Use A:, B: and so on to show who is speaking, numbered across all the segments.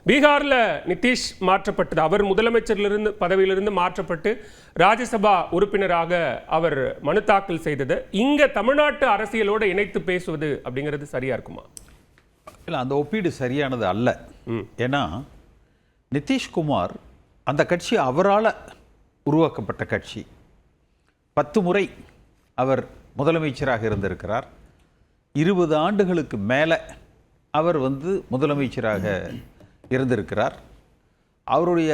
A: பீகார்ல நிதிஷ் மாற்றப்பட்டது. அவர் முதலமைச்சரிலிருந்து பதவியிலிருந்து மாற்றப்பட்டு ராஜ்யசபா உறுப்பினராக அவர் மனு தாக்கல் செய்தது. இங்க தமிழ்நாட்டு அரசியலோட இணைத்து பேசுவது அப்படிங்கிறது சரியா இருக்குமா?
B: இல்லை, அந்த ஒப்பீடு சரியானது அல்ல. ஏன்னா நிதிஷ்குமார் அந்த கட்சி அவரால் உருவாக்கப்பட்ட கட்சி. 10 முறை அவர் முதலமைச்சராக இருந்திருக்கிறார். 20 ஆண்டுகளுக்கு மேலே அவர் முதலமைச்சராக இருந்திருக்கிறார். அவருடைய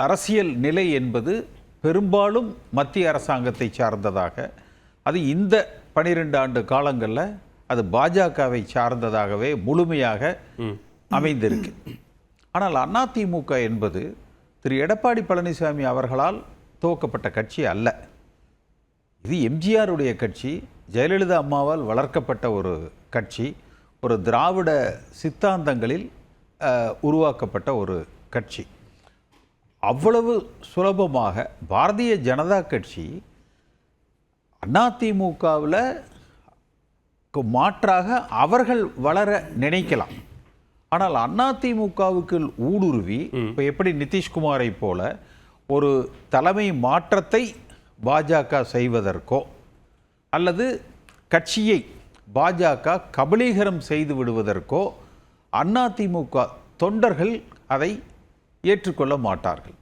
B: அரசியல் நிலை என்பது பெரும்பாலும் மத்திய அரசாங்கத்தை சார்ந்ததாக, அது இந்த 12 ஆண்டு காலங்களில் அது பாஜகவை சார்ந்ததாகவே முழுமையாக அமைந்திருக்கு. ஆனால் அதிமுக என்பது திரு எடப்பாடி பழனிசாமி அவர்களால் துவக்கப்பட்ட கட்சி அல்ல. இது எம்ஜிஆருடைய கட்சி, ஜெயலலிதா அம்மாவால் வளர்க்கப்பட்ட ஒரு கட்சி, ஒரு திராவிட சித்தாந்தங்களில் உருவாக்கப்பட்ட ஒரு கட்சி. அவ்வளவு சுலபமாக பாரதிய ஜனதா கட்சி அதிமுகவில் மாற்றாக அவர்கள் வளர நினைக்கலாம். ஆனால் அதிமுகவுக்கு ஊடுருவி இப்போ எப்படி நிதிஷ்குமாரை போல ஒரு தலைமை மாற்றத்தை பாஜக செய்வதற்கோ அல்லது கட்சியை பாஜக கபலீகரம் செய்து விடுவதற்கோ அதிமுக தொண்டர்கள் அதை ஏற்றுக்கொள்ள மாட்டார்கள்.